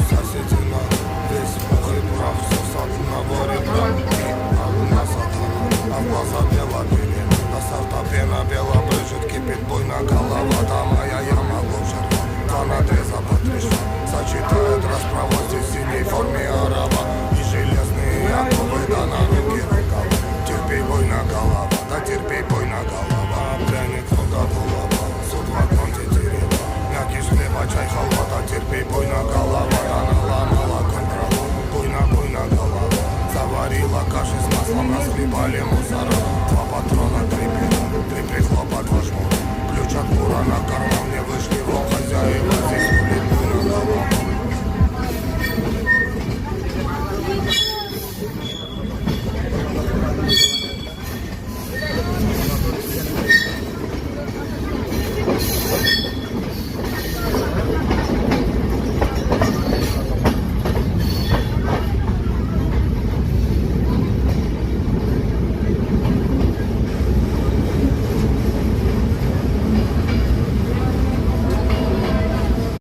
Соседи на весь пух и прах, все сад на горе брат. А у нас сатана, а в глаза белопили. На сартапена бело брызжет, кипит буйно голова. Там моя яма глубже рва, два надреза по 3 шва. Зачитает расправа здесь в синей форме.